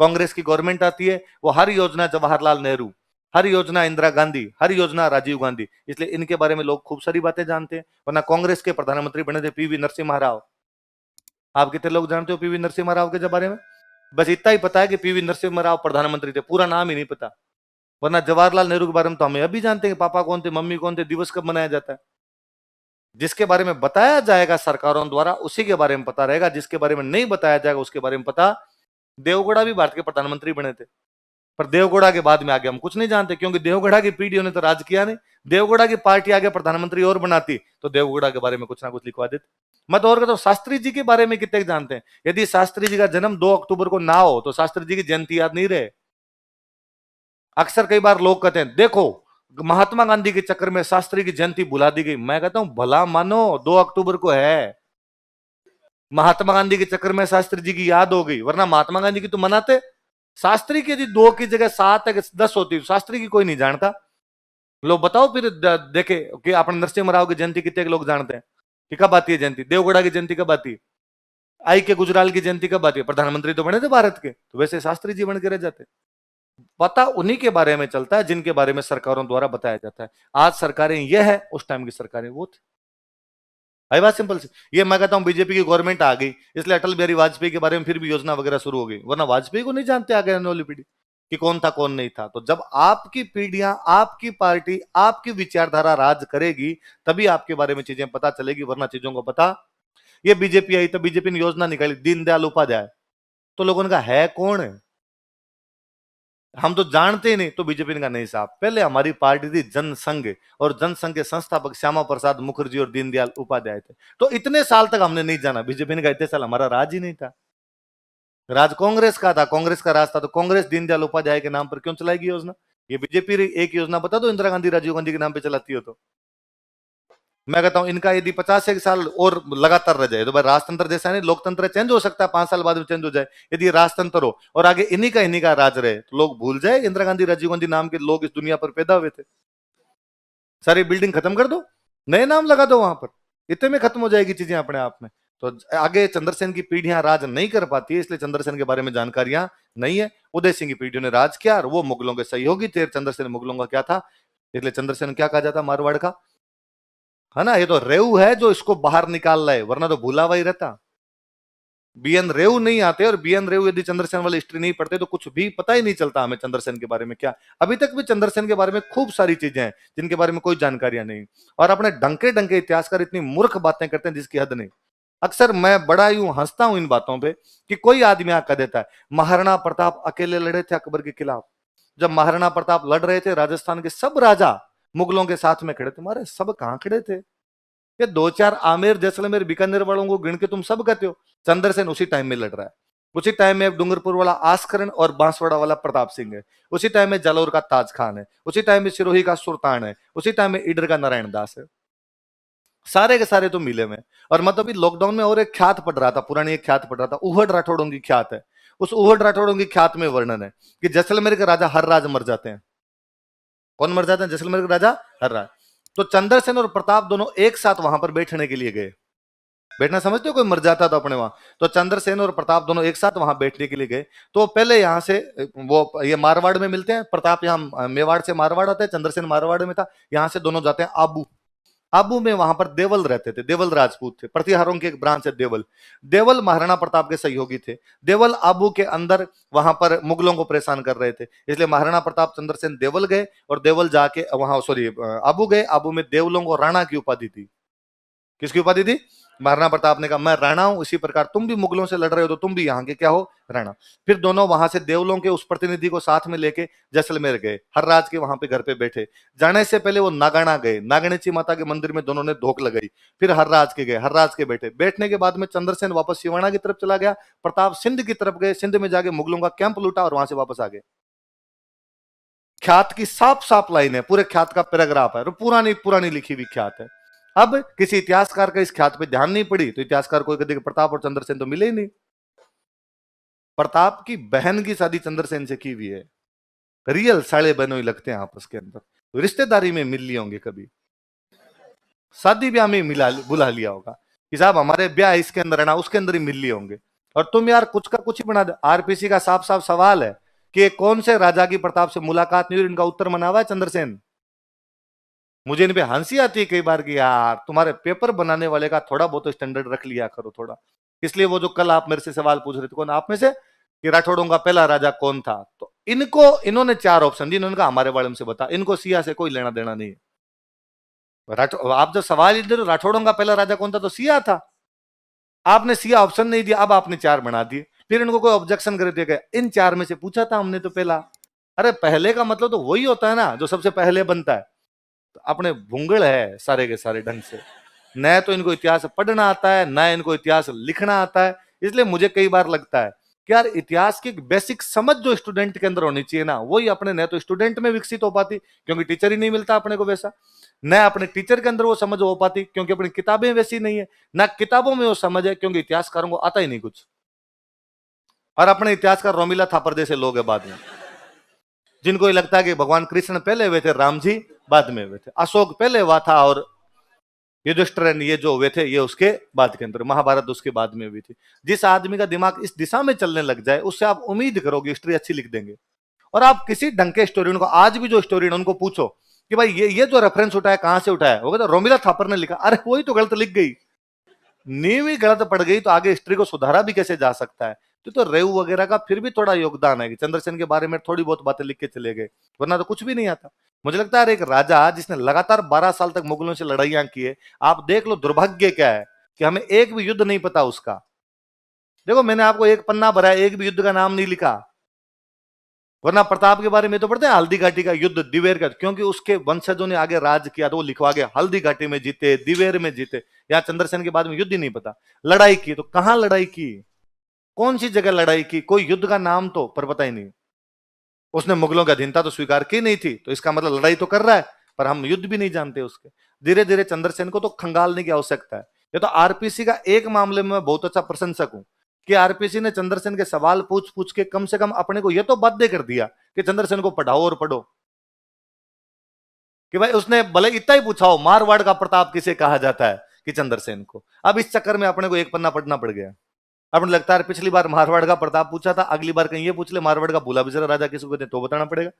कांग्रेस की गवर्नमेंट आती है, वो हर योजना जवाहरलाल नेहरू, हर योजना इंदिरा गांधी, हर योजना राजीव गांधी, इसलिए इनके बारे में लोग खूब सारी बातें जानते हैं। वरना कांग्रेस के प्रधानमंत्री बने थे पीवी नरसिम्हा राव। आप कितने लोग जानते हो पीवी नरसिम्हा राव के बारे में? बस इतना ही पता है कि पीवी नरसिम्हा राव प्रधानमंत्री थे, पूरा नाम ही नहीं पता। वरना जवाहरलाल नेहरू के बारे में तो हमें अभी जानते हैं कि पापा कौन थे, मम्मी कौन थे, दिवस कब मनाया जाता है। जिसके बारे में बताया जाएगा सरकारों द्वारा उसी के बारे में पता रहेगा, जिसके बारे में नहीं बताया जाएगा उसके बारे में पता। देवगौड़ा भी भारत के प्रधानमंत्री बने थे, पर देवगौड़ा के बाद में आगे हम कुछ नहीं जानते, क्योंकि देवगौड़ा की पीढ़ियों ने तो राज किया नहीं। देवगौड़ा की पार्टी आगे प्रधानमंत्री और बनाती तो देवगौड़ा के बारे में कुछ ना कुछ लिखवा देते। मैं तो और कहता हूं, शास्त्री जी के बारे में कितने जानते हैं? यदि शास्त्री जी का जन्म 2 अक्टूबर को ना हो तो शास्त्री जी की जयंती याद नहीं रहे। अक्सर कई बार लोग कहते हैं देखो महात्मा गांधी के चक्कर में शास्त्री की जयंती भुला दी गई। मैं कहता हूं भला मानो 2 अक्टूबर को है, महात्मा गांधी के चक्कर में शास्त्री जी की याद हो गई, वरना महात्मा गांधी की तो मनाते। शास्त्री की यदि 2 की जगह 7 या 10 होती, शास्त्री की कोई नहीं जानता। लोग बताओ फिर देखे कि अपने नरसिम्हा राव की जयंती कितने लोग जानते हैं कि कब आती है जयंती? देवगौड़ा की जयंती कब आती है? आई के गुजराल की जयंती कब आती है? प्रधानमंत्री तो बने थे भारत के, तो वैसे शास्त्री जी बन के रह जाते। पता उन्हीं के बारे में चलता है जिनके बारे में सरकारों द्वारा बताया जाता है। आज सरकारें यह है, उस टाइम की सरकारें वो थी। आई बात सिंपल सी। ये मैं कहता हूं बीजेपी की गवर्नमेंट आ गई इसलिए अटल बिहारी वाजपेयी के बारे में फिर भी योजना वगैरह शुरू हो गई, वरना वाजपेयी को नहीं जानते आगे आने वाली पीढ़ी कि कौन था कौन नहीं था। तो जब आपकी पीढ़ियां, आपकी पार्टी, आपकी विचारधारा राज करेगी तभी आपके बारे में चीजें पता चलेगी, वरना चीजों को पता। ये बीजेपी आई तो बीजेपी ने योजना निकाली दीनदयाल उपाध्याय, तो लोगों ने कहा है कौन है, हम तो जानते ही नहीं। तो बीजेपी ने कहा नहीं साहब, पहले हमारी पार्टी थी जनसंघ, और जनसंघ के संस्थापक श्यामा प्रसाद मुखर्जी और दीनदयाल उपाध्याय थे। तो इतने साल तक हमने नहीं जाना। बीजेपी ने कहा इतने साल हमारा राज ही नहीं था, राज कांग्रेस का था, कांग्रेस का राज था, तो कांग्रेस दीनदयाल उपाध्याय के नाम पर क्यों चलाएगी योजना? ये बीजेपी एक योजना बता दो इंदिरा गांधी राजीव गांधी के नाम पे चलाती हो तो। मैं कहता हूं इनका यदि 50 साल और लगातार रह जाए तो भाई राजतंत्र जैसा नहीं, लोकतंत्र चेंज हो सकता है, 5 साल बाद में चेंज हो जाए। यदि राजतंत्र हो और आगे इन्हीं का राज रहे तो लोग भूल जाए इंदिरा गांधी राजीव गांधी नाम के लोग इस दुनिया पर पैदा हुए थे। सारी बिल्डिंग खत्म कर दो, नए नाम लगा दो वहां पर, इतने में खत्म हो जाएगी चीजें अपने आप में। तो आगे चंद्रसेन की पीढ़ियां राज नहीं कर पाती है, इसलिए चंद्रसेन के बारे में जानकारियां नहीं है। उदय सिंह की पीढ़ियों ने राज किया और वो मुगलों के सहयोगी थे। चंद्रसेन मुगलों का क्या था, इसलिए चंद्रसेन क्या कहा जाता मारवाड़ का, है ना? ये तो रेऊ है जो इसको बाहर निकाल रहा है, वरना तो भूला हुआ ही रहता। बीएन रेऊ नहीं आते, और बीएन रेऊ यदि चंद्रसेन वाली हिस्ट्री नहीं पढ़ते तो कुछ भी पता ही नहीं चलता हमें चंद्रसेन के बारे में। क्या अभी तक भी चंद्रसेन के बारे में खूब सारी चीजें हैं जिनके बारे में कोई जानकारियां नहीं, और अपने डंके डंके इतिहासकार इतनी मूर्ख बातें करते हैं जिसकी हद नहीं। अक्सर मैं बड़ा यूं हंसता हूं इन बातों पे कि कोई आदमी आकर कह देता है महाराणा प्रताप अकेले लड़े थे अकबर के खिलाफ। जब महाराणा प्रताप लड़ रहे थे राजस्थान के सब राजा मुगलों के साथ में खड़े थे। मारे सब कहां खड़े थे? ये 2-4 आमेर जैसलमेर बीकानेर वालों को गिन के तुम सब कहते हो। चंद्रसेन उसी टाइम में लड़ रहा है, उसी टाइम में डूंगरपुर वाला आस्करण और बांसवाड़ा वाला प्रताप सिंह है, उसी टाइम में जालौर का ताज खान है, उसी टाइम में सिरोही का सुल्तान है, उसी टाइम में ईडर का नारायण दास है। सारे के सारे तो मिले में। और मतलब लॉकडाउन में और एक ख्यात पढ़ रहा था, पुरानी एक ख्यात पढ़ रहा था, उहड़ राठौड़ों की ख्यात है। उस उहड़ राठौड़ों की ख्यात में वर्णन है कि जैसलमेर के राजा हर राज मर जाते हैं। कौन मर जाते हैं? जैसलमेर के राजा हर राज। तो चंद्रसेन और प्रताप दोनों एक साथ वहां पर बैठने के लिए गए। बैठना समझते हो? कोई मर जाता तो अपने वहां, तो चंद्रसेन और प्रताप दोनों एक साथ वहां बैठने के लिए गए। तो पहले यहां से वो ये मारवाड़ में मिलते हैं, प्रताप यहाँ मेवाड़ से मारवाड़ आता है, चंद्रसेन मारवाड़ में था। यहां से दोनों जाते हैं आबू। आबू में वहां पर देवल रहते थे, देवल राजपूत थे, प्रतिहारों की एक ब्रांच है देवल। देवल महाराणा प्रताप के सहयोगी थे। देवल आबू के अंदर वहां पर मुगलों को परेशान कर रहे थे, इसलिए महाराणा प्रताप चंद्रसेन देवल गए, और देवल जाके वहां सॉरी आबू गए। आबू में देवलों को राणा की उपाधि थी। किसकी उपाधि थी? महाराणा प्रताप ने कहा मैं राणा हूं, इसी प्रकार तुम भी मुगलों से लड़ रहे हो तो तुम भी यहाँ के क्या हो? राणा। फिर दोनों वहां से देवलों के उस प्रतिनिधि को साथ में लेके जैसलमेर गए, हर राज के वहां पे घर पे बैठे। जाने से पहले वो नागाना गए, नागणेची माता के मंदिर में दोनों ने धोख लगाई। फिर हर राज के गए, हर राज के बैठे। बैठने के बाद में चंद्रसेन वापस सिवाना की तरफ चला गया, प्रताप सिंध की तरफ गए, सिंध में जाके मुगलों का कैंप लूटा और वहां से वापस आ गए। ख्यात की साफ साफ लाइन है, पूरे ख्यात का पैराग्राफ है, और पुरानी पुरानी लिखी हुई ख्यात है। अब किसी इतिहासकार का इस ख्यात पे ध्यान नहीं पड़ी तो इतिहासकार कोई कहते प्रताप और चंद्रसेन तो मिले ही नहीं। प्रताप की बहन की शादी चंद्रसेन से की हुई है। रियल साले बहनों ही लगते हैं आपस के अंदर, तो रिश्तेदारी में मिल लिए होंगे, कभी शादी ब्याह में मिला बुला लिया होगा कि साहब हमारे ब्याह इसके अंदर है ना, उसके अंदर ही मिल लिए होंगे। और तुम यार कुछ का कुछ ही बना दो। आरपीसी का साफ साफ सवाल है कि कौन से राजा की प्रताप से मुलाकात नहीं हुई, इनका उत्तर मना हुआ है चंद्रसेन। मुझे इन पे हंसी आती है कई बार कि यार तुम्हारे पेपर बनाने वाले का थोड़ा बहुत स्टैंडर्ड रख लिया करो थोड़ा। इसलिए वो जो कल आप मेरे से सवाल पूछ रहे थे कौन आप में से कि राठौड़ों का पहला राजा कौन था, तो इनको इन्होंने 4 ऑप्शन दिए, इन्होंने कहा हमारे बारे में से बता, इनको सिया से कोई लेना देना नहीं है। आप जब सवाल दे रहे राठौड़ों का पहला राजा कौन था तो सिया था, आपने सिया ऑप्शन नहीं दिया, अब आपने 4 बना दिए। फिर इनको कोई ऑब्जेक्शन कर दिया इन 4 में से पूछा था हमने तो पहला। अरे पहले का मतलब तो वही होता है ना जो सबसे पहले बनता है। तो अपने भूंगड़ है सारे के सारे ढंग से, न तो इनको इतिहास पढ़ना आता है न इनको इतिहास लिखना आता है। इसलिए मुझे कई बार लगता है कि यार इतिहास की बेसिक समझ जो स्टूडेंट के अंदर होनी चाहिए ना, वही अपने न तो स्टूडेंट में विकसित हो पाती क्योंकि टीचर ही नहीं मिलता अपने को वैसा, न अपने टीचर के अंदर वो समझ हो पाती क्योंकि अपनी किताबें वैसी नहीं है, न किताबों में वो समझ है क्योंकि इतिहासकारों को आता ही नहीं कुछ। और अपने इतिहासकार रोमिला थापर जैसे लोग हैं बाद में, जिनको ये लगता है कि भगवान कृष्ण पहले हुए थे, राम जी बाद में हुए थे, अशोक पहले हुआ था और युधिष्ठिर ये जो हुए थे ये उसके बाद के अंदर, महाभारत उसके बाद में हुई थी। जिस आदमी का दिमाग इस दिशा में चलने लग जाए उससे आप उम्मीद करोगे हिस्ट्री अच्छी लिख देंगे। और आप किसी ढंग के स्टोरियन को, आज भी जो स्टोरियन उनको पूछो कि भाई ये जो रेफरेंस उठाया कहां से उठाया, वो कहता रोमिला थापर ने लिखा। अरे वही तो गलत लिख गई, नींव ही गलत पड़ गई तो आगे हिस्ट्री को सुधारा भी कैसे जा सकता है। तो रेव वगैरह का फिर भी थोड़ा योगदान है कि चंद्रसेन के बारे में थोड़ी बहुत बातें लिख के चले गए, वरना तो कुछ भी नहीं आता। मुझे लगता है एक राजा जिसने लगातार 12 साल तक मुगलों से लड़ाइयां की है, आप देख लो दुर्भाग्य क्या है कि हमें एक भी युद्ध नहीं पता उसका। देखो मैंने आपको एक पन्ना भरा है, एक भी युद्ध का नाम नहीं लिखा, वरना प्रताप के बारे में तो पढ़ते हैं हल्दी घाटी का युद्ध, दिवेर का, क्योंकि उसके वंशजों ने आगे राज किया तो वो लिखवा गया हल्दी घाटी में जीते, दिवेर में जीते। यहाँ चंद्रसेन के बाद में युद्ध ही नहीं पता। लड़ाई की तो कहां लड़ाई की, कौन सी जगह लड़ाई की, कोई युद्ध का नाम तो पर पता ही नहीं। उसने मुगलों की अधीनता तो स्वीकार की नहीं थी, तो इसका मतलब लड़ाई तो कर रहा है पर हम युद्ध भी नहीं जानते उसके। धीरे धीरे चंद्रसेन को तो खंगालने की आवश्यकता है। ये तो आरपीसी का एक मामले में मैं बहुत अच्छा प्रशंसक हूं कि आरपीसी ने चंद्रसेन के सवाल पूछ पूछ के कम से कम अपने को यह तो बाध्य कर दिया कि चंद्रसेन को पढ़ाओ और पढ़ो। कि भाई उसने भले इतना ही पूछा हो मारवाड़ का प्रताप किसे कहा जाता है, कि चंद्रसेन को। अब इस चक्कर में अपने को एक पन्ना पढ़ना पड़ गया। अपने लगता है पिछली बार मारवाड़ का प्रताप पूछा था, अगली बार कहीं ये पूछ ले मारवाड़ का भूला बिजरा राजा किसको कहते तो बताना पड़ेगा।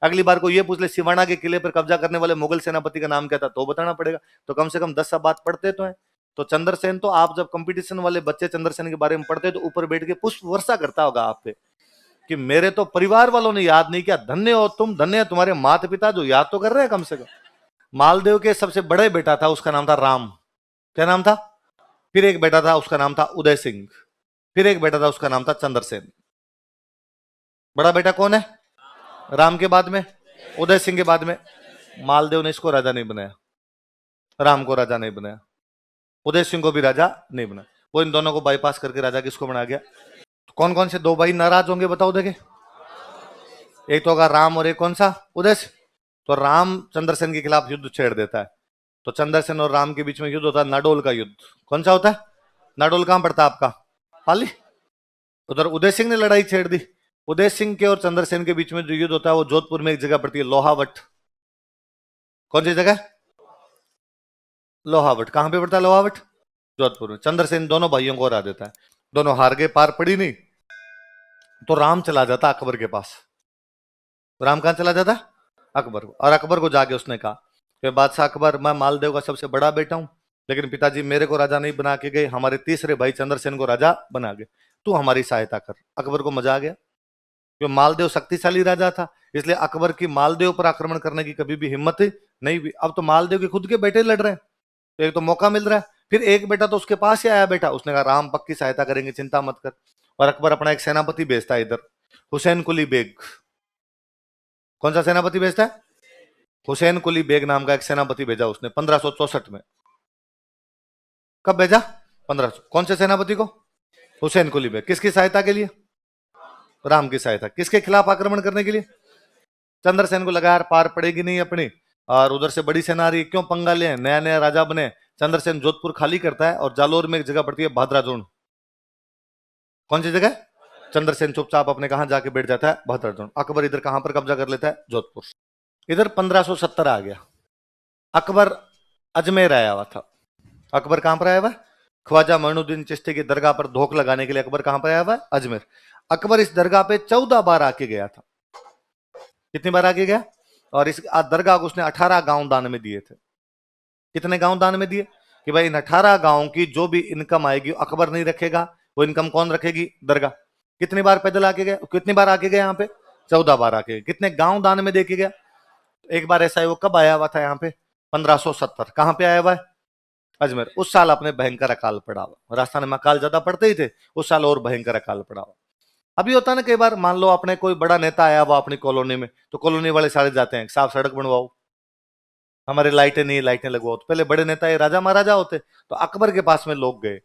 अगली बार को ये पूछ ले सिवाना के किले पर कब्जा करने वाले मुगल सेनापति का नाम क्या था तो बताना पड़ेगा। तो कम से कम 10 बात पढ़ते तो है। तो चंद्रसेन तो आप जब कंपटीशन वाले बच्चे चंद्रसेन के बारे में पढ़ते तो ऊपर बैठ के पुष्प वर्षा करता होगा आप पे कि मेरे तो परिवार वालों ने याद नहीं किया, धन्य हो तुम, धन्य है तुम्हारे माता पिता जो याद तो कर रहे हैं कम से कम। मालदेव के सबसे बड़े बेटा था, उसका नाम था राम। क्या नाम था? फिर एक बेटा था उसका नाम था उदय सिंह, फिर एक बेटा था उसका नाम था चंद्रसेन। बड़ा बेटा कौन है? राम के बाद में, उदय सिंह के बाद में। मालदेव ने इसको राजा नहीं बनाया, राम को राजा नहीं बनाया, उदय सिंह को भी राजा नहीं बनाया, वो इन दोनों को बाईपास करके राजा किसको बना गया? तो कौन कौन से 2 भाई नाराज होंगे बताओ देखे? एक तो होगा राम और एक कौन सा? उदय सिंह। तो राम चंद्रसेन के खिलाफ युद्ध छेड़ देता है, तो चंद्रसेन और राम के बीच में युद्ध होता है नाडोल का युद्ध। कौन सा होता है? नाडोल कहां पड़ता है आपका? पाली। उधर उदय सिंह ने लड़ाई छेड़ दी। उदय सिंह के और चंद्रसेन के बीच में जो युद्ध होता है वो जोधपुर में एक जगह पड़ती है लोहावट। कौन सी जगह? लोहावट। कहां पे पड़ता है लोहावट? जोधपुर में। चंद्रसेन दोनों भाइयों को हरा देता है, दोनों हार गए, पार पड़ी नहीं। तो राम चला जाता अकबर के पास। राम कहां चला जाता? अकबर को। और अकबर को जाके उसने कहा कि बादशाह अकबर, मैं मालदेव का सबसे बड़ा बेटा हूं, लेकिन पिताजी मेरे को राजा नहीं बना के गए, हमारे तीसरे भाई चंद्रसेन को राजा बना गए, तू हमारी सहायता कर। अकबर को मजा आ गया, क्योंकि मालदेव शक्तिशाली राजा था, इसलिए अकबर की मालदेव पर आक्रमण करने की कभी भी हिम्मत नहीं हुई। अब तो मालदेव के खुद के बेटे लड़ रहे हैं, तो एक तो मौका मिल रहा है। फिर एक बेटा तो उसके पास ही आया बेटा, उसने कहा राम पक्की सहायता करेंगे, चिंता मत कर। और अकबर अपना एक सेनापति भेजता है इधर, हुसैन कुली बेग। कौन सा सेनापति भेजता है? हुसैन कुली बेग नाम का एक सेनापति भेजा उसने 1564 में। कब भेजा? 1500। कौन से सेनापति को? हुसैन कुली बेग। किसकी सहायता के लिए? राम की सहायता। किसके खिलाफ आक्रमण करने के लिए? चंद्रसेन को लगा यार पार पड़ेगी नहीं अपनी, और उधर से बड़ी सेना आ रही, क्यों पंगा ले, नया नया राजा बने। चंद्रसेन जोधपुर खाली करता है और जालोर में एक जगह पड़ती है भाद्राजोन। कौन सी जगह? चंद्रसेन चुपचाप अपने कहां जाके बैठ जाता है? भाद्राजोन। अकबर इधर कहां पर कब्जा कर लेता है? जोधपुर। इधर 1570 आ गया, अकबर अजमेर आया हुआ था। अकबर कहां पर आया हुआ? ख्वाजा मोइनुद्दीन चिश्ती की दरगाह पर धोख लगाने के लिए अकबर कहां पर आया हुआ है? अजमेर। अकबर इस दरगाह पे 14 बार आके गया था। कितनी बार आके गया? और इस दरगाह को उसने 18 गांव दान में दिए थे। कितने गांव दान में दिए? कि भाई इन 18 गांव की जो भी इनकम आएगी अकबर नहीं रखेगा, वो इनकम कौन रखेगी? दरगाह। कितनी बार पैदल आके गए? कितनी बार आके गए यहाँ पे? 14 बार आके गए। कितने गांव दान में दे के गया? एक बार ऐसा है, वो कब आया हुआ था यहाँ पे? 1570। कहां पे आया हुआ है? अजमेर। उस साल अपने भयंकर अकाल पड़ा हुआ। राजस्थान में अकाल ज्यादा पड़ते ही थे, उस साल और भयंकर अकाल पड़ा हुआ। अभी होता है ना कई बार, मान लो अपने कोई बड़ा नेता आया हुआ अपनी कॉलोनी में, तो कॉलोनी वाले सारे जाते हैं, साफ सड़क बनवाओ, हमारे लाइटें नहीं, लाइटें लगवाओ। तो पहले बड़े नेता ये राजा महाराजा होते, तो अकबर के पास में लोग गए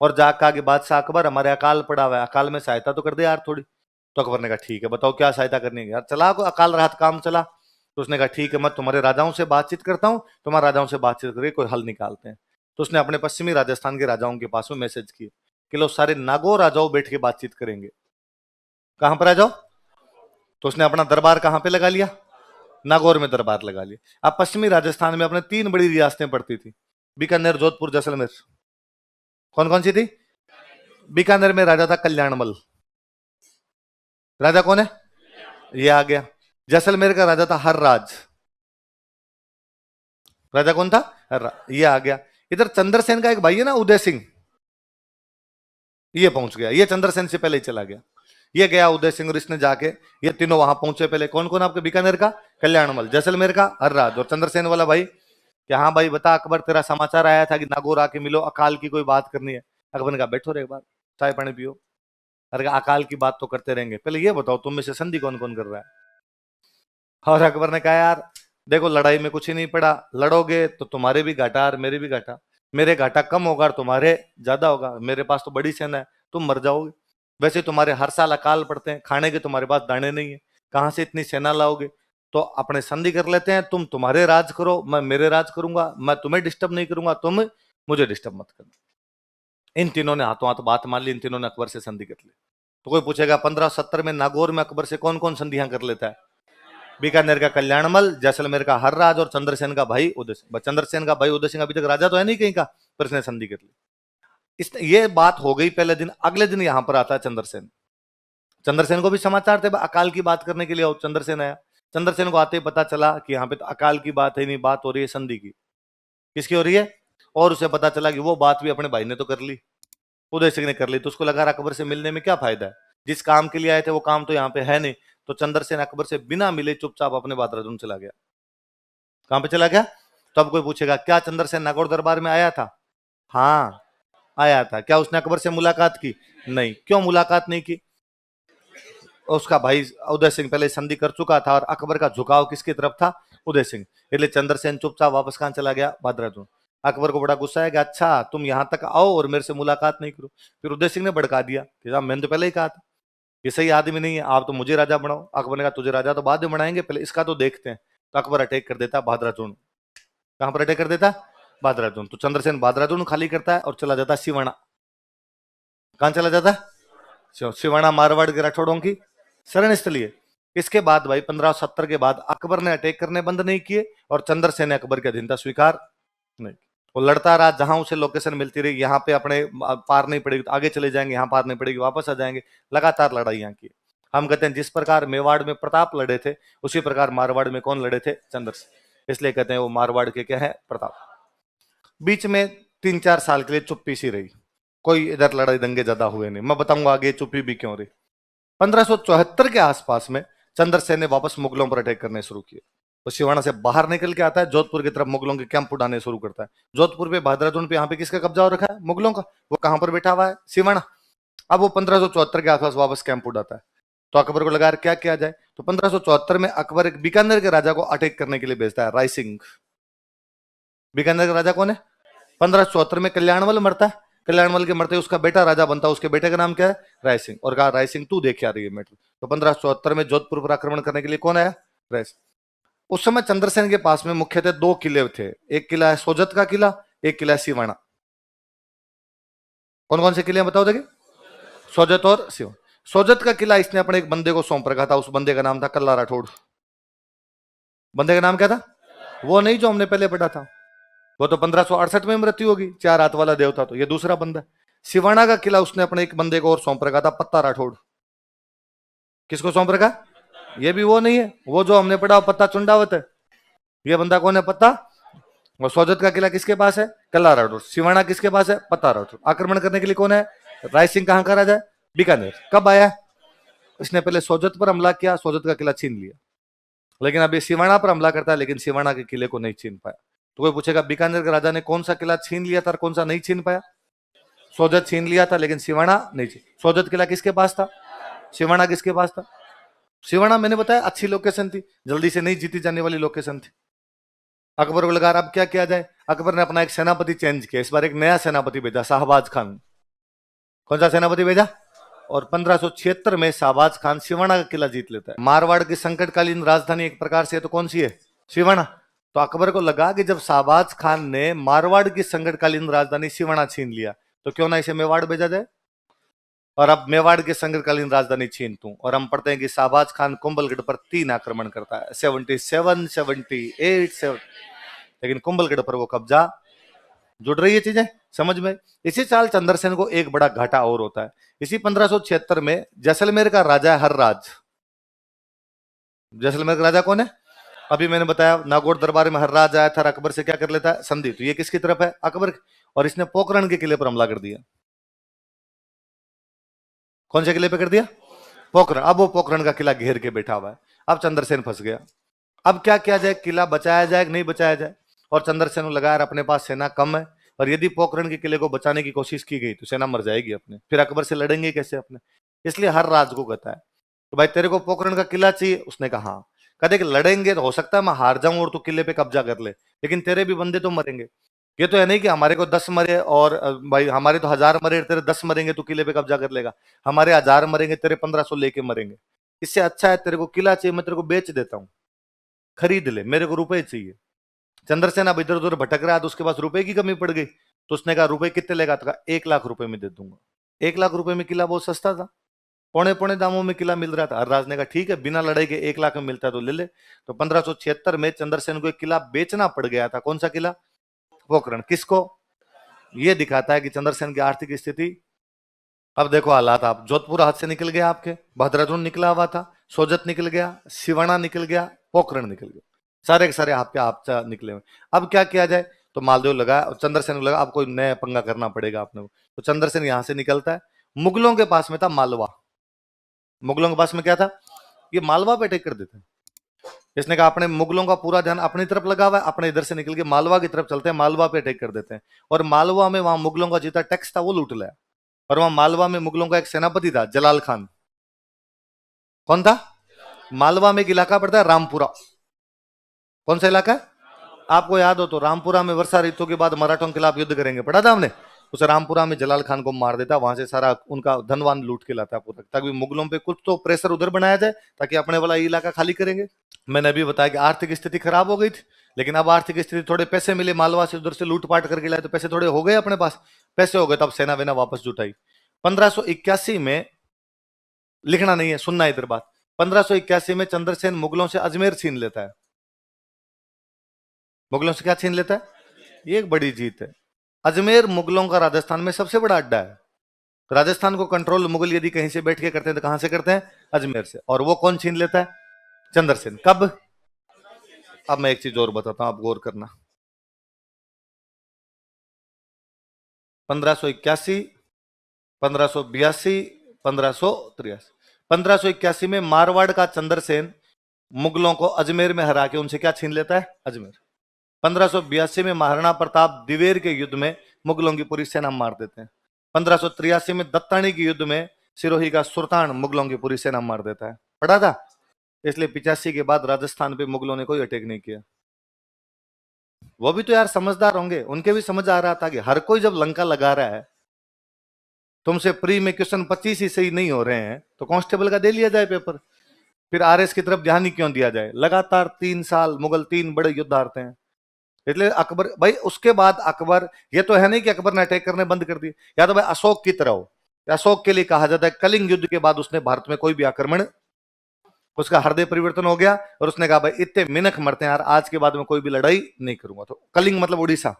और जाकर कहा कि बादशाह अकबर, हमारे अकाल पड़ा हुआ है, अकाल में सहायता तो कर दे यार थोड़ी। तो अकबर ने कहा ठीक है, बताओ क्या सहायता करनी है यार, चला को अकाल राहत काम चला। तो उसने कहा ठीक है, मैं तुम्हारे राजाओं से बातचीत करता हूँ, तुम्हारे राजाओं से बातचीत करके कोई हल निकालते हैं। तो उसने अपने पश्चिमी राजस्थान के राजाओं के पास में मैसेज किए कि लो सारे नागौर राजाओं बैठ के बातचीत करेंगे। कहां पर आ जाओ? तो उसने अपना दरबार कहां पे लगा लिया? नागौर में दरबार लगा लिया। अब पश्चिमी राजस्थान में अपने 3 बड़ी रियासतें पड़ती थी, बीकानेर, जोधपुर, जैसलमेर। कौन कौन सी थी? बीकानेर में राजा था कल्याणमल। राजा कौन है? ये आ गया। जैसलमेर का राजा था हर्राज। राजा कौन था? हर्राज। ये आ गया। इधर चंद्रसेन का एक भाई है ना, उदय सिंह, ये पहुंच गया। ये चंद्रसेन से पहले ही चला गया। ये गया उदय सिंह, और इसने जाके, ये तीनों वहां पहुंचे पहले। कौन कौन? आपके बीकानेर का कल्याणमल, जैसलमेर का हर्राज, और चंद्रसेन वाला भाई कि हाँ भाई बता अकबर, तेरा समाचार आया था कि नागौर आके मिलो, अकाल की कोई बात करनी है। अकबर ने कहा बैठो रे एक बार, चाय पानी पियो। अरे अकाल की बात तो करते रहेंगे, पहले ये बताओ तुम में से संधि कौन कौन कर रहा है? और अकबर ने कहा यार देखो, लड़ाई में कुछ ही नहीं पड़ा, लड़ोगे तो तुम्हारे भी घाटा और मेरे भी घाटा। मेरे घाटा कम होगा और तुम्हारे ज्यादा होगा। मेरे पास तो बड़ी सेना है, तुम मर जाओगे। वैसे तुम्हारे हर साल अकाल पड़ते हैं, खाने के तुम्हारे पास दाने नहीं है, कहां से इतनी सेना लाओगे? तो अपने संधि कर लेते हैं, तुम तुम्हारे राज करो, मैं मेरे राज करूंगा, मैं तुम्हें डिस्टर्ब नहीं करूंगा, तुम मुझे डिस्टर्ब मत करना। इन तीनों ने हाथों हाथ बात मान ली, इन तीनों ने अकबर से संधि कर ली। तो कोई पूछेगा 1570 में नागौर में अकबर से कौन कौन संधियां कर लेता है? बीकानेर का कल्याणमल, जैसलमेर का हर्राज, और चंद्रसेन का भाई उदय सिंह। चंद्रसेन का भाई उदय सिंह अभी तक राजा तो है नहीं कहीं का, पर इसने संधि कर ली। ये बात हो गई पहले दिन। अगले दिन यहां पर आता है चंद्रसेन। चंद्रसेन को भी समाचार थे, अकाल की बात करने के लिए चंद्रसेन आया। चंद्रसेन को आते ही पता चला कि यहाँ पे तो अकाल की बात है नहीं, बात हो रही है संधि की। किसकी हो रही है? और उसे पता चला कि वो बात भी अपने भाई ने तो कर ली, उदय सिंह ने कर ली। तो उसको लगा अकबर से मिलने में क्या फायदा है, जिस काम के लिए आए थे वो काम तो यहाँ पे है नहीं। तो चंद्रसेन अकबर से बिना मिले चुपचाप अपने बादराजून चला गया। कहां पे चला गया? तो अब कोई पूछेगा क्या चंद्रसेन नागौर दरबार में आया था? हाँ आया था। क्या उसने अकबर से मुलाकात की? नहीं। क्यों मुलाकात नहीं की? उसका भाई उदय सिंह पहले संधि कर चुका था, और अकबर का झुकाव किसकी तरफ था? उदय सिंह। इसलिए चंद्रसेन चुपचाप वापस कहां चला गया? बादराजून। अकबर को बड़ा गुस्सा है कि अच्छा तुम यहां तक आओ और मेरे से मुलाकात नहीं करो। फिर उदय सिंह ने भड़का दिया कि साहब मैंने तो पहले ही कहा था ये सही आदमी नहीं है, आप तो मुझे राजा बनाओ। अकबर ने कहा तुझे राजा तो बाद में बनाएंगे, पहले इसका तो देखते हैं। तो अकबर अटैक कर देता बादराजून। कहां पर अटैक कर देता? बादराजून। तो चंद्रसेन बादराजून खाली करता है और चला जाता सिवाना। कहां चला जाता? सिवाना मारवाड़ के राठौड़ों की शरण स्थली है। इसके बाद भाई 1570 के बाद अकबर ने अटैक करने बंद नहीं किए, और चंद्रसेन ने अकबर की अधीनता स्वीकार नहीं। वो लड़ता रहा, जहां उसे लोकेशन मिलती रही, यहाँ पे अपने पार नहीं पड़ेगी तो आगे चले जाएंगे, यहाँ पार नहीं पड़ेगी वापस आ जाएंगे। लगातार लड़ाइयां की। हम कहते हैं जिस प्रकार मेवाड़ में प्रताप लड़े थे, उसी प्रकार मारवाड़ में कौन लड़े थे? चंद्रसेन। इसलिए कहते हैं वो मारवाड़ के क्या है? प्रताप। बीच में 3-4 साल के लिए चुप्पी सी रही, कोई इधर लड़ाई दंगे ज्यादा हुए नहीं। मैं बताऊंगा आगे चुप्पी भी क्यों रही। 1574 के आसपास में चंद्रसेन ने वापस मुगलों पर अटैक करने शुरू किए। तो सिवाना से बाहर निकल के आता है, जोधपुर की तरफ मुगलों के कैंप उड़ाने शुरू करता है। जोधपुर पे, बहादुरगढ़ पे, यहाँ पे किसका कब्जा हो रखा है? मुगलों का। वो कहां पर बैठा हुआ है? सिवाना। अब वो 1574 के आसपास वापस कैंप उड़ाता है। तो अकबर को लगा क्या किया जाए। तो 1574 में अकबर एक बीकानेर के राजा को अटैक करने के लिए भेजता है, राय सिंह। बीकानेर का राजा कौन है? 1574 में कल्याणमल मरता है। कल्याणमल के मरते उसका बेटा राजा बनता है। उसके बेटे का नाम क्या है? राय सिंह। और कहा राय सिंह तू देख आ रही है मैटर। तो 1574 में जोधपुर पर आक्रमण करने के लिए कौन आया? राय सिंह। उस समय चंद्रसेन के पास में मुख्यतः 2 किले थे। एक किला है सोजत का किला, एक किला है सिवाना। कौन कौन से किले बताओ देखिए? सोजत और सिवाना। सोजत का किला इसने अपने एक बंदे को सौंप रखा था। उस बंदे का नाम था कल्ला राठौड़। बंदे का नाम क्या था? वो नहीं जो हमने पहले पढ़ा था। वो तो 1568 में मृत्यु होगी, 4 हाथ वाला देवता। तो ये दूसरा बंदा। सिवाना का किला उसने अपने एक बंदे को और सौंप रखा था, पत्ता राठौड़। किसको सौंप रखा? ये भी वो नहीं है, वो जो हमने पढ़ा पत्ता चुंडावत है। ये बंदा कौन है? पत्ता। और सोजत का किला किसके पास है? कल्ला राठौड़। सिवाना किसके पास है? पत्ता राठौड़। आक्रमण करने के लिए कौन है? राय सिंह। कहां का राजा है? बीकानेर। कब आया? इसने पहले सोजत पर हमला किया, सोजत का किला छीन लिया। लेकिन अभी सिवाना पर हमला करता है, लेकिन सिवाना के किले को नहीं छीन पाया। तो कोई पूछेगा बीकानेर के राजा ने कौन सा किला छीन लिया था और कौन सा नहीं छीन पाया? सोजत छीन लिया था, लेकिन सिवाना नहीं छीन। सोजत किला किसके पास था? सिवाना किसके पास था? सिवाना मैंने बताया अच्छी लोकेशन थी, जल्दी से नहीं जीती जाने वाली लोकेशन थी। अकबर को लगा अब क्या किया जाए। अकबर ने अपना एक सेनापति चेंज किया। इस बार एक नया सेनापति भेजा, शाहबाज खान। कौन सा सेनापति भेजा? और 1576 में शाहबाज खान सिवाना का किला जीत लेता है। मारवाड़ की संकटकालीन राजधानी एक प्रकार से तो कौन सी है? सिवाना। तो अकबर को लगा कि जब शाहबाज खान ने मारवाड़ की संकटकालीन राजधानी सिवाना छीन लिया, तो क्यों ना इसे मेवाड़ भेजा जाए। और अब मेवाड़ की संकटकालीन राजधानी छीन तू। और हम पढ़ते हैं कि शाहबाज खान कुंभलगढ़ पर 3 आक्रमण करता है, 77, 78, 7। लेकिन कुंभलगढ़ पर वो कब्जा। जुड़ रही है चीजें समझ में? इसी साल चंद्रसेन को एक बड़ा घाटा और होता है। इसी 1576 में जैसलमेर का राजा है हर्राज। जैसलमेर का राजा कौन है? अभी मैंने बताया नागौर दरबार में हर्राज आया था, अकबर से क्या कर लेता है? संधि। तो ये किसकी तरफ है? अकबर। और इसने पोखरण के किले पर हमला कर दिया। कौन से किले पे कर दिया? पोखरण। अब वो पोखरण का किला घेर के बैठा हुआ है। अब चंद्रसेन फंस गया। अब क्या किया जाए? किला बचाया जाए कि नहीं बचाया जाए? और चंद्रसेन को लगा यार अपने पास सेना कम है, और यदि पोखरण के किले को बचाने की कोशिश की गई तो सेना मर जाएगी अपने, फिर अकबर से लड़ेंगे कैसे अपने। इसलिए हर राज को कहता है तो भाई तेरे को पोखरण का किला चाहिए? उसने कहा हाँ। कहते कि लड़ेंगे तो हो सकता है मैं हार जाऊं और तू किले पे कब्जा कर ले, लेकिन तेरे भी बंदे तो मरेंगे। ये तो है नहीं कि हमारे को 10 मरे और भाई हमारे तो 1000 मरे, तेरे 10 मरेंगे तू किले पे कब्जा कर लेगा। हमारे 1000 मरेंगे, तेरे 1500 लेके मरेंगे। इससे अच्छा है तेरे को किला चाहिए, मैं तेरे को बेच देता हूँ, खरीद ले, मेरे को रुपए चाहिए। चंद्रसेन अब इधर उधर भटक रहा है, तो उसके पास रुपए की कमी पड़ गई। तो उसने कहा रुपए कितने लेगा? तो कहा 1 लाख रुपए में दे दूंगा। 1 लाख रुपए में किला बहुत सस्ता था, पौने पौने दामों में किला मिल रहा था। हरराज ने कहा ठीक है, बिना लड़ाई के 1 लाख में मिलता है तो ले ले। तो 1576 में चंद्रसेन को एक किला बेचना पड़ गया था। कौन सा किला? पोखरण। किसको? ये दिखाता है कि चंद्रसेन की आर्थिक स्थिति। अब देखो हालात, आप जोधपुर हाथ से निकल गया, आपके भद्राजुन निकला हुआ था, सोजत निकल गया, सिवाना निकल गया, पोखरण निकल गया, सारे के सारे आपके आप निकले हुए। अब क्या किया जाए? तो मालदेव लगा और चंद्रसेन को लगा अब कोई नया पंगा करना पड़ेगा आपने। तो चंद्रसेन यहां से निकलता है। मुगलों के पास में था मालवा। मुगलों के पास में क्या था? ये मालवा पे अटैक कर देते हैं। इसने कहा अपने मुगलों का पूरा ध्यान अपनी तरफ लगा हुआ है, अपने इधर से निकल के मालवा की तरफ चलते हैं, मालवा पे अटैक कर देते हैं। और मालवा में वहां मुगलों का जीता टैक्स था वो लूट लिया। और वहां मालवा में मुगलों का एक सेनापति था जलाल खान। कौन था? मालवा में एक इलाका पड़ता है रामपुरा। कौन सा इलाका है? आपको याद हो तो रामपुरा में वर्षा ऋतु के बाद मराठों के खिलाफ युद्ध करेंगे, पढ़ा था हमने। उस रामपुरा में जलाल खान को मार देता, वहां से सारा उनका धनवान लूट के लाता पूरा, ताकि मुगलों पे कुछ तो प्रेशर उधर बनाया जाए, ताकि अपने वाला इलाका खाली करेंगे। मैंने अभी बताया कि आर्थिक स्थिति खराब हो गई थी, लेकिन अब आर्थिक स्थिति, थोड़े पैसे मिले मालवा से, उधर से लूटपाट करके लाए तो पैसे थोड़े हो गए अपने पास। पैसे हो गए तब सेना वेना वापस जुटाई। 1581 में, लिखना नहीं है सुनना इधर बात, 1581 में चंद्रसेन मुगलों से अजमेर छीन लेता है। मुगलों से क्या छीन लेता है? ये एक बड़ी जीत है। अजमेर मुगलों का राजस्थान में सबसे बड़ा अड्डा है। तो राजस्थान को कंट्रोल मुगल यदि कहीं से बैठ के करते हैं तो कहां से करते हैं? अजमेर से। और वो कौन छीन लेता है? चंद्रसेन। कब? अब मैं एक चीज और बताता हूं, आप गौर करना। 1581, 1582, 1583। 1581 में मारवाड़ का चंद्रसेन मुगलों को अजमेर में हरा के उनसे क्या छीन लेता है? अजमेर। 1582 में महाराणा प्रताप दिवेर के युद्ध में मुगलों की पूरी सेना मार देते हैं। 1583 में दत्तानी के युद्ध में सिरोही का सुल्तान मुगलों की पूरी सेना मार देता है, पढ़ा था। इसलिए 85 के बाद राजस्थान पे मुगलों ने कोई अटैक नहीं किया। वो भी तो यार समझदार होंगे, उनके भी समझ आ रहा था कि हर कोई जब लंका लगा रहा है, तुमसे प्री में क्वेश्चन 25 ही सही नहीं हो रहे हैं, तो कांस्टेबल का दे लिया जाए पेपर। फिर आरएस की तरफ ध्यान ही क्यों दिया जाए? लगातार 3 साल मुगल 3 बड़े युद्ध हारते हैं। इसलिए अकबर भाई, उसके बाद अकबर, ये तो है नहीं कि अकबर ने अटैक करने बंद कर दिए, या तो भाई अशोक की तरह हो। अशोक के लिए कहा जाता है कलिंग युद्ध के बाद उसने भारत में कोई भी आक्रमण, उसका हृदय परिवर्तन हो गया और उसने कहा भाई इतने मिनख मरते हैं यार, आज के बाद में कोई भी लड़ाई नहीं करूंगा। तो कलिंग मतलब उड़ीसा।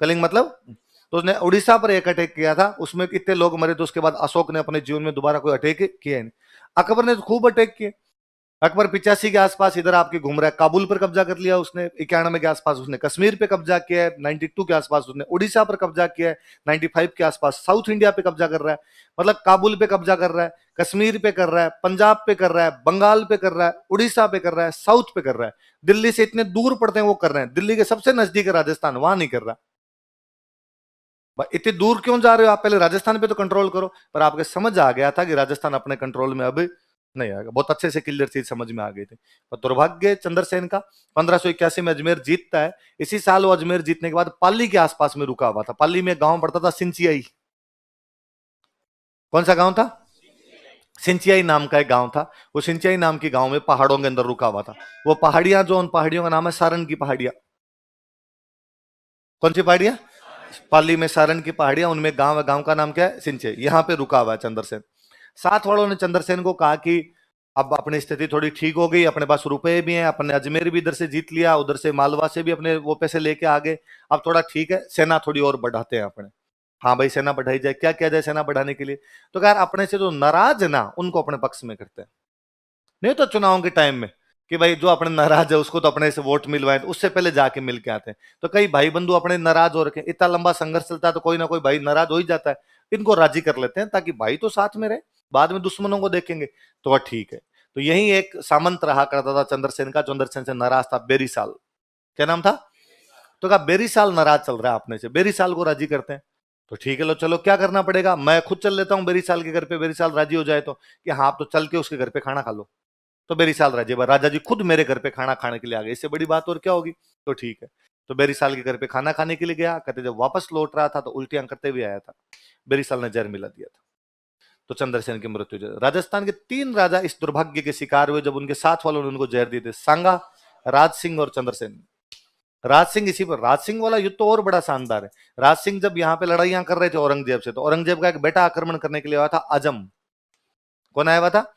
कलिंग मतलब, तो उसने उड़ीसा पर एक अटैक किया था, उसमें कितने लोग मरे थे, उसके बाद अशोक ने अपने जीवन में दोबारा कोई अटैक किया नहीं। अकबर ने तो खूब अटैक किए। अकबर 85 के आसपास इधर आपके घूम रहा है, काबुल पर कब्जा कर लिया उसने 91 के आसपास, उसने कश्मीर पे कब्जा किया है 92 के आसपास, उसने उड़ीसा पर कब्जा किया है 95 के आसपास, साउथ इंडिया पे कब्जा कर रहा है, मतलब काबुल पे कब्जा कर रहा है, कश्मीर पे कर रहा है, पंजाब पे कर रहा है, बंगाल पे कर रहा है, उड़ीसा पे कर रहा है, साउथ पे कर रहा है। दिल्ली से इतने दूर पड़ते हैं वो कर रहे हैं, दिल्ली के सबसे नजदीक है राजस्थान, वहां नहीं कर रहा। इतनी दूर क्यों जा रहे हो आप, पहले राजस्थान पे तो कंट्रोल करो। पर आपके समझ आ गया था कि राजस्थान अपने कंट्रोल में अब नहीं आएगा, बहुत अच्छे से क्लियर चीज समझ में आ गई थी। पर दुर्भाग्य चंद्रसेन का, 1581 में अजमेर जीतता है। इसी साल वो अजमेर जीतने के बाद पाली के आसपास में रुका हुआ था। पाली में गांव पड़ता था सिंचियाई। कौन सा गांव था? सिंचियाई नाम का एक गांव था। वो सिंचियाई नाम के गांव में पहाड़ों के अंदर रुका हुआ था। वो पहाड़ियां, जो उन पहाड़ियों का नाम है सारण की पहाड़ियां। कौन सी पहाड़ियां? पाली में सारण की पहाड़ियां, उनमें गांव है, गांव का नाम क्या है? सिंचे। यहाँ पे रुका हुआ है चंद्रसेन। साथ वालों ने चंद्रसेन को कहा कि अब अपनी स्थिति थोड़ी ठीक हो गई, अपने पास रुपए भी हैं, अपने अजमेर भी इधर से जीत लिया, उधर से मालवा से भी अपने वो पैसे लेके आ गए, अब थोड़ा ठीक है, सेना थोड़ी और बढ़ाते हैं अपने। हाँ भाई, सेना बढ़ाई जाए। क्या किया जाए सेना बढ़ाने के लिए? तो यार अपने से जो नाराज है ना, उनको अपने पक्ष में करते हैं। नहीं तो चुनाव के टाइम में कि भाई जो अपने नाराज है उसको तो अपने से वोट मिलवाए, तो उससे पहले जाके मिल के आते हैं। तो कई भाई बंधु अपने नाराज हो रखे, इतना लंबा संघर्ष चलता है तो कोई ना कोई भाई नाराज हो ही जाता है, इनको राजी कर लेते हैं ताकि भाई तो साथ में रहे, बाद में दुश्मनों को देखेंगे। तो वह ठीक है। तो यही एक सामंत रहा करता था चंद्रसेन का, चंद्रसेन से नाराज था बेरीसाल। क्या नाम था? तो कहा बेरीसाल नाराज चल रहा है अपने से, बेरीसाल को राजी करते हैं। तो ठीक है, लो चलो क्या करना पड़ेगा, मैं खुद चल लेता हूँ बेरीसाल के घर पे, बेरीसाल राजी हो जाए तो। कि हाँ, आप तो चल के उसके घर पे खाना खा लो। तो बेरीसाल राजा जी खुद मेरे घर पे खाना खाने के लिए आ गए, इससे बड़ी बात और क्या होगी? तो ठीक है। तो बेरीसाल के घर पे खाना खाने के लिए गया, कहते जब वापस लौट रहा था तो उल्टियां करते हुए आया था। बेरीसाल ने जहर मिला दिया था, तो चंद्रसेन की मृत्यु हो जाती। राजस्थान के 3 राजा इस दुर्भाग्य के शिकार हुए जब उनके साथ वालों ने उनको जहर दिए थे, सांगा, राज सिंह और चंद्रसेन। राज सिंह इसी पर, राज सिंह वाला युद्ध तो और बड़ा शानदार है। राज सिंह जब यहाँ पे लड़ाइयां कर रहे थे औरंगजेब से, तो औरंगजेब का एक बेटा आक्रमण करने के लिए आया था, आजम। कौन आया हुआ था?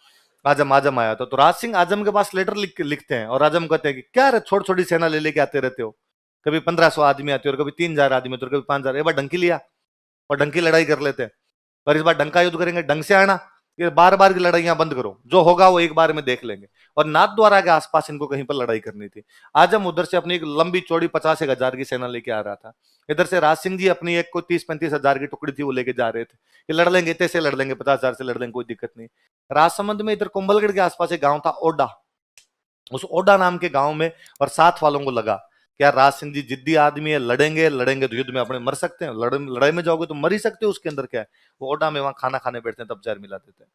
आजम। आजम आया था। तो राज सिंह आजम के पास लेटर लिखते हैं, और आजम कहते हैं कि क्या रे, छोटी छोटी सेना ले लेके आते रहते हो, कभी 1500 आदमी आते हो, और कभी 3000 आदमी आते हो, कभी 5000। एक बार ढंग की लिया और ढंग की लड़ाई कर लेते हैं, पर इस बार ढंग का युद्ध करेंगे, ढंग से आना। ये बार बार की लड़ाइयां बंद करो, जो होगा वो एक बार में देख लेंगे। और नाथ द्वारा के आसपास इनको कहीं पर लड़ाई करनी थी। आजम उधर से अपनी एक लंबी चौड़ी 50-1000 की सेना लेके आ रहा था। इधर से राज सिंह जी अपनी एक कोई 30-35 हजार की टुकड़ी थी, वो लेके जा रहे थे कि लड़ लेंगे, इतने से लड़ लेंगे, 50,000 से लड़ लेंगे, कोई दिक्कत नहीं। राजसमंद में इधर कुंभलगढ़ के आसपास एक गांव था ओडा। उस ओडा नाम के गांव में और साथ वालों को लगा कि यार राज सिंह जी जिद्दी आदमी है, लड़ेंगे लड़ेंगे तो युद्ध में अपने मर सकते हैं, लड़ाई में जाओगे तो मर ही सकते हो, उसके अंदर क्या है। वो ओडा में वहां खाना खाने बैठते हैं, तब जहर मिला देते हैं।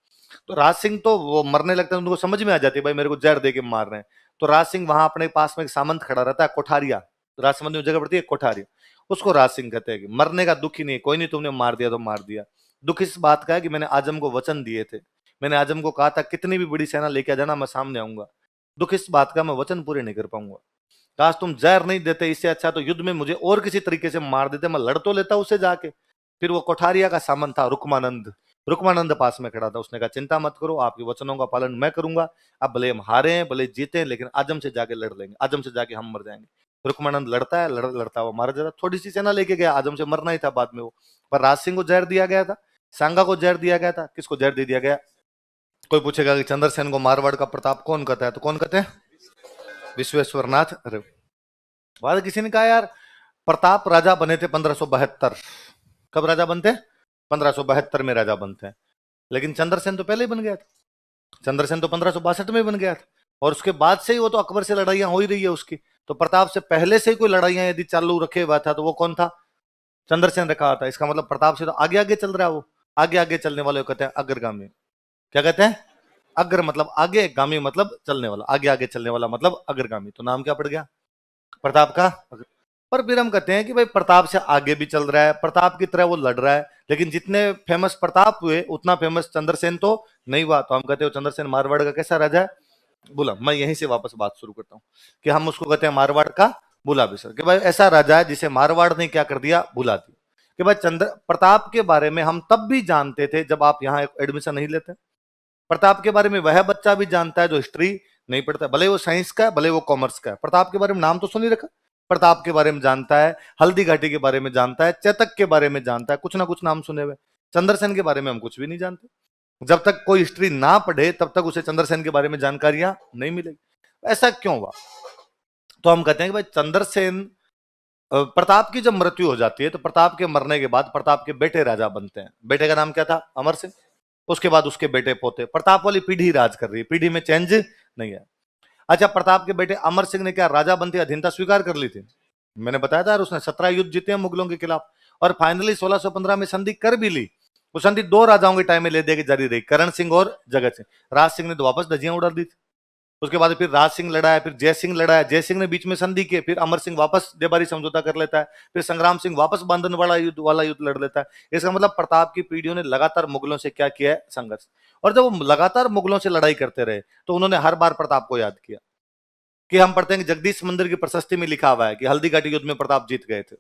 तो राज सिंह तो वो मरने लगते हैं, उनको समझ में आ जाती है भाई मेरे को जहर दे के मार रहे हैं। तो राज सिंह वहां अपने पास में एक सामंत खड़ा रहता है, कोठारिया। राजसमंद में जगह पड़ती है कोठारिया, उसको राज सिंह कहते हैं कि मरने का दुख ही नहीं, कोई नहीं, तुमने मार दिया तो मार दिया। दुख इस बात का है कि मैंने आजम को वचन दिए थे, मैंने आजम को कहा था कितनी भी बड़ी सेना लेके आ जाना, मैं सामने आऊंगा। दुख इस बात का मैं वचन पूरे नहीं कर पाऊंगा। काश तुम जहर नहीं देते, इससे अच्छा तो युद्ध में मुझे और किसी तरीके से मार देते, मैं लड़ तो लेता उससे जाके। फिर वो कोठारिया का सामंत था रुकमानंद, रुकमानंद पास में खड़ा था। उसने कहा चिंता मत करो, आपके वचनों का पालन मैं करूंगा। अब भले हम हारे हैं, भले जीते हैं, लेकिन आजम से जाके लड़ लेंगे, आजम से जाके हम मर जाएंगे। रुकमानंद लड़ता है, लड़ता हुआ मारा जाता। थोड़ी सी सेना लेके गया, आजम से मरना ही था बाद में वो। पर राज सिंह को जहर दिया गया था, सांगा को जहर दिया गया था। किसको जहर दे दिया गया? कोई पूछेगा कि चंद्रसेन को मारवाड़ का प्रताप कौन कहता है, तो कौन कहते हैं? विश्वेश्वर नाथ। अरे बाद किसी ने कहा यार प्रताप राजा बने थे 1572। कब राजा बनते हैं? 1572 में राजा बनते हैं। लेकिन चंद्रसेन तो पहले ही बन गया था, चंद्रसेन तो 1562 में बन गया था। और उसके बाद से ही वो तो अकबर से लड़ाइयां हो ही रही है उसकी। तो प्रताप से पहले से ही कोई लड़ाइयां यदि चालू रखे हुआ था तो वो कौन था? चंद्रसेन रखा हुआ था। इसका मतलब प्रताप से तो आगे आगे चल रहा है वो। आगे आगे चलने वाले को कहते हैं अग्रगामी। क्या कहते हैं? अग्र मतलब आगे, गामी मतलब चलने वाला, आगे आगे चलने वाला मतलब अग्रगामी। तो नाम क्या पड़ गया? प्रताप का। पर फिर हम कहते हैं कि भाई प्रताप से आगे भी चल रहा है, प्रताप की तरह वो लड़ रहा है, लेकिन जितने फेमस प्रताप हुए उतना फेमस चंद्रसेन तो नहीं हुआ। तो हम कहते हो चंद्रसेन मारवाड़ का कैसा राजा है? बोला। मैं यहीं से वापस बात शुरू करता हूँ कि हम उसको कहते हैं मारवाड़ का बुला बिसर, कि भाई ऐसा राजा है जिसे मारवाड़ ने क्या कर दिया, बुला दिया। कि भाई चंद्र प्रताप के बारे में हम तब भी जानते थे जब आप यहाँ एडमिशन नहीं लेते। प्रताप के बारे में वह बच्चा भी जानता है जो हिस्ट्री नहीं पढ़ता, भले वो साइंस का है, भले वो कॉमर्स का है, प्रताप के बारे में नाम तो सुन ही रखा। प्रताप के बारे में जानता है, हल्दी घाटी के बारे में जानता है, चेतक के बारे में जानता है, कुछ ना कुछ नाम सुने हुए। चंद्रसेन के बारे में हम कुछ भी नहीं जानते। जब तक कोई हिस्ट्री ना पढ़े तब तक उसे चंद्रसेन के बारे में जानकारियां नहीं मिलेगी। ऐसा क्यों हुआ? तो हम कहते हैं कि भाई चंद्रसेन, प्रताप की जब मृत्यु हो जाती है तो प्रताप के मरने के बाद प्रताप के बेटे राजा बनते हैं। बेटे का नाम क्या था? अमर सिंह। उसके बाद उसके बेटे पोते। प्रताप वाली पीढ़ी राज कर रही है, पीढ़ी में चेंज नहीं है। अच्छा, प्रताप के बेटे अमर सिंह ने क्या राजा बनते अधीनता स्वीकार कर ली थी? मैंने बताया था, उसने 17 युद्ध जीते हैं मुगलों के खिलाफ और फाइनली 1615 में संधि कर भी ली। वो संधि दो राजाओं के टाइम में ले दे के जारी रही, करण सिंह और जगत सिंह। राज सिंह ने तो वापस धज्जियां उड़ा दी थी। उसके बाद फिर राज सिंह लड़ा है, फिर जय सिंह लड़ा है, जय सिंह ने बीच में संधि की, फिर अमर सिंह वापस देबारी समझौता कर लेता है, फिर संग्राम सिंह वापस बांधन वाला युद्ध लड़ लेता है। इसका मतलब प्रताप की पीढ़ियों ने लगातार मुगलों से क्या किया है? संघर्ष। और जब वो लगातार मुगलों से लड़ाई करते रहे तो उन्होंने हर बार प्रताप को याद किया। कि हम पढ़ते हैं कि जगदीश मंदिर की प्रशस्ति में लिखा हुआ है कि हल्दी घाटी युद्ध में प्रताप जीत गए थे।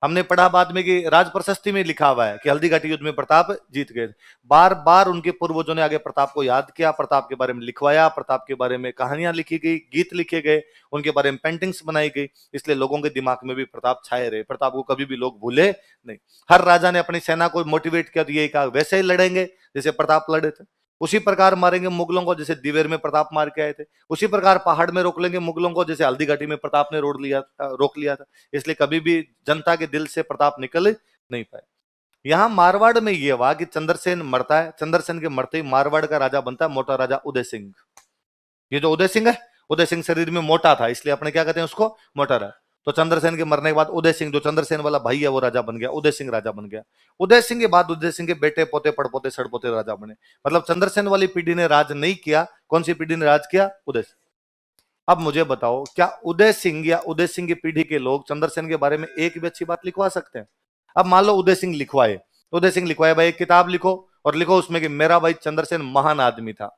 हमने पढ़ा बाद में कि राज प्रशस्ति में लिखा हुआ है कि हल्दी घाटी युद्ध में प्रताप जीत गए थे। बार बार उनके पूर्वजों ने आगे प्रताप को याद किया, प्रताप के बारे में लिखवाया, प्रताप के बारे में कहानियां लिखी गई, गीत लिखे गए, उनके बारे में पेंटिंग्स बनाई गई। इसलिए लोगों के दिमाग में भी प्रताप छाए रहे, प्रताप को कभी भी लोग भूले नहीं। हर राजा ने अपनी सेना को मोटिवेट किया तो ये कहा वैसे ही लड़ेंगे जैसे प्रताप लड़े थे, उसी प्रकार मारेंगे मुगलों को जैसे दिवेर में प्रताप मार के आए थे, उसी प्रकार पहाड़ में रोक लेंगे मुगलों को जैसे हल्दी घाटी में प्रताप ने रोक लिया था। इसलिए कभी भी जनता के दिल से प्रताप निकल नहीं पाए। यहां मारवाड़ में यह हुआ कि चंद्रसेन मरता है, चंद्रसेन के मरते ही मारवाड़ का राजा बनता है मोटा राजा उदय सिंह। ये जो उदय सिंह है, उदय सिंह शरीर में मोटा था इसलिए अपने क्या कहते हैं उसको? मोटा रहा। तो चंद्रसेन के मरने के बाद उदय सिंह, जो चंद्रसेन वाला भाई है, वो राजा बन गया, उदय सिंह राजा बन गया। उदय सिंह के बाद उदय सिंह के बेटे पोते पड़पोते सड़पोते राजा बने। मतलब चंद्रसेन वाली पीढ़ी ने राज नहीं किया। कौन सी पीढ़ी ने राज किया? उदय सिंह। अब मुझे बताओ, क्या उदय सिंह या उदय सिंह की पीढ़ी के लोग चंद्रसेन के बारे में एक भी अच्छी बात लिखवा सकते हैं? अब मान लो उदय सिंह लिखवाए, उदय सिंह लिखवाए भाई एक किताब लिखो और लिखो उसमें कि मेरा भाई चंद्रसेन महान आदमी था।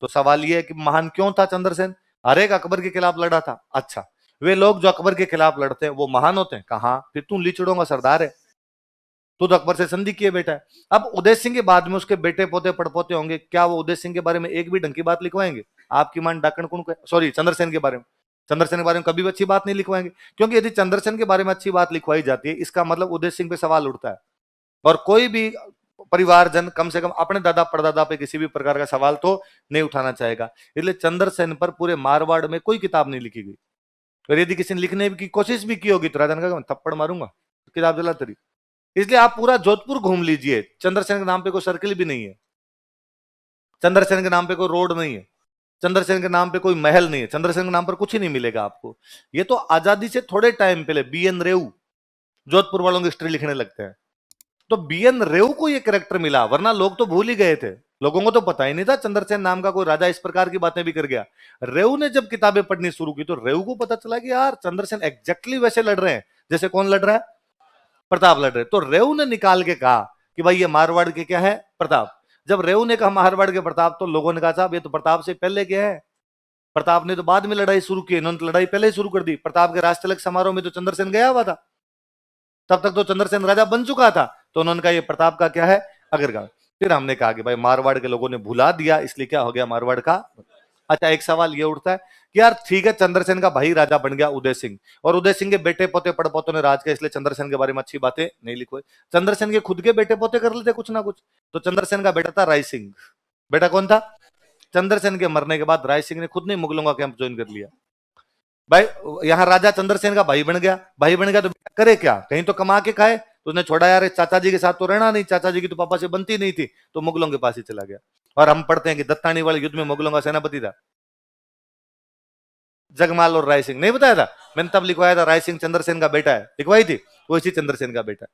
तो सवाल यह है कि महान क्यों था चंद्रसेन? हर एक अकबर के खिलाफ लड़ा था। अच्छा, वे लोग जो अकबर के खिलाफ लड़ते हैं वो महान होते हैं? कहां? फिर तू लीचड़ों का सरदार है, तू तो अकबर से संधि किए बेटा है। अब उदय सिंह के बाद में उसके बेटे पोते पड़पोते होंगे, क्या वो उदय सिंह के बारे में एक भी ढंग की बात लिखवाएंगे? आपकी मान डाकण कौन? सॉरी, चंद्रसेन के बारे में, चंद्रसेन के बारे में कभी भी अच्छी बात नहीं लिखवाएंगे। क्योंकि यदि चंद्रसेन के बारे में अच्छी बात लिखवाई जाती है इसका मतलब उदय सिंह पे सवाल उठता है। और कोई भी परिवारजन कम से कम अपने दादा परदादा पे किसी भी प्रकार का सवाल तो नहीं उठाना चाहेगा। इसलिए चंद्रसेन पर पूरे मारवाड़ में कोई किताब नहीं लिखी गई। और यदि किसी ने लिखने की कोशिश भी की होगी तो राजा ने कहा मैं थप्पड़ मारूंगा, किताब जला तेरी। इसलिए आप पूरा जोधपुर घूम लीजिए, चंद्रसेन के नाम पे कोई सर्किल भी नहीं है, चंद्रसेन के नाम पे कोई रोड नहीं है, चंद्रसेन के नाम पे कोई महल नहीं है, चंद्रसेन के नाम पर कुछ ही नहीं मिलेगा आपको। ये तो आजादी से थोड़े टाइम पहले बीएन रेऊ जोधपुर वालों की हिस्ट्री लिखने लगते हैं, तो बीएन रेऊ को ये कैरेक्टर मिला, वरना लोग तो भूल ही गए थे। लोगों को तो पता ही नहीं था चंद्रसेन नाम का कोई राजा इस प्रकार की बातें भी कर गया। रेऊ ने जब किताबें पढ़नी शुरू की तो रेऊ को पता चला कि यार चंद्रसेन एग्जैक्टली वैसे लड़ रहे हैं जैसे कौन लड़ रहा है? प्रताप लड़ रहे। तो रेऊ ने निकाल के कहा कि भाई ये मारवाड़ के क्या है? प्रताप। जब रेऊ ने कहा मारवाड़ के प्रताप, तो लोगों ने कहा साहब ये तो प्रताप से पहले के है, प्रताप ने तो बाद में लड़ाई शुरू की, इन्होंने तो लड़ाई पहले ही शुरू कर दी। प्रताप के राजतिलक समारोह में तो चंद्रसेन गया हुआ था, तब तक तो चंद्रसेन राजा बन चुका था। तो उन्होंने कहा ये प्रताप का क्या है? अग्रगामी। फिर हमने कहा कि भाई मारवाड़ के लोगों ने भुला दिया, इसलिए क्या हो गया मारवाड़ का। अच्छा, एक सवाल ये उठता है कि यार ठीक है, चंद्रसेन का भाई राजा बन गया उदय सिंह, और उदय सिंह के बेटे पोते पड़पोतों ने राज किया, इसलिए चंद्रसेन के बारे में अच्छी बातें नहीं लिखो। चंद्रसेन के खुद के बेटे पोते कर लेते कुछ ना कुछ। तो चंद्रसेन का बेटा था राय सिंह। बेटा कौन था? चंद्रसेन के मरने के बाद राय सिंह ने खुद ने मुगलों का कैंप ज्वाइन कर लिया। भाई यहाँ राजा चंद्रसेन का भाई बन गया, भाई बन गया तो करे क्या? कहीं तो कमा के खाए। तो उसने छोड़ा यार चाचा जी के साथ तो रहना नहीं, चाचा जी की तो पापा से बनती नहीं थी, तो मुगलों के पास ही चला गया। और हम पढ़ते हैं कि दत्तानी वाले युद्ध में मुगलों का सेनापति था जगमाल और राय सिंह। नहीं बताया था मैंने? तब लिखवाया था राय सिंह चंद्रसेन का बेटा है, लिखवाई थी, वो इसी चंद्रसेन का बेटा है।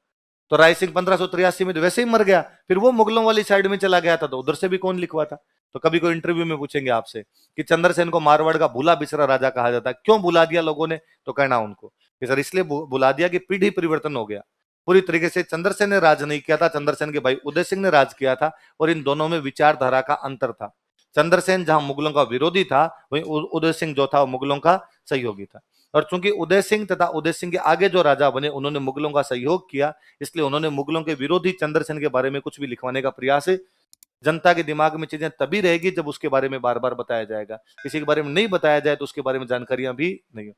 तो राय सिंह 1583 में तो वैसे ही मर गया, फिर वो मुगलों वाली साइड में चला गया था, तो उधर से भी कौन लिखवा था? तो कभी कोई इंटरव्यू में पूछेंगे आपसे कि चंद्रसेन को मारवाड़ का भूला बिसरा राजा कहा जाता है, क्यों भुला दिया लोगों ने? तो कहना उनको कि सर इसलिए भुला दिया कि पीढ़ी परिवर्तन हो गया। पूरी तरीके से चंद्रसेन ने राज नहीं किया था, चंद्रसेन के भाई उदय सिंह ने राज किया था, और इन दोनों में विचारधारा का अंतर था। चंद्रसेन जहां मुगलों का विरोधी था, वहीं उदय सिंह जो था वो मुगलों का सहयोगी था। और चूंकि उदय सिंह तथा उदय सिंह के आगे जो राजा बने उन्होंने मुगलों का सहयोग किया, इसलिए उन्होंने मुगलों के विरोधी चंद्रसेन के बारे में कुछ भी लिखवाने का प्रयास। जनता के दिमाग में चीजें तभी रहेगी जब उसके बारे में बार बार बताया जाएगा, किसी के बारे में नहीं बताया जाए तो उसके बारे में जानकारियां भी नहीं हो।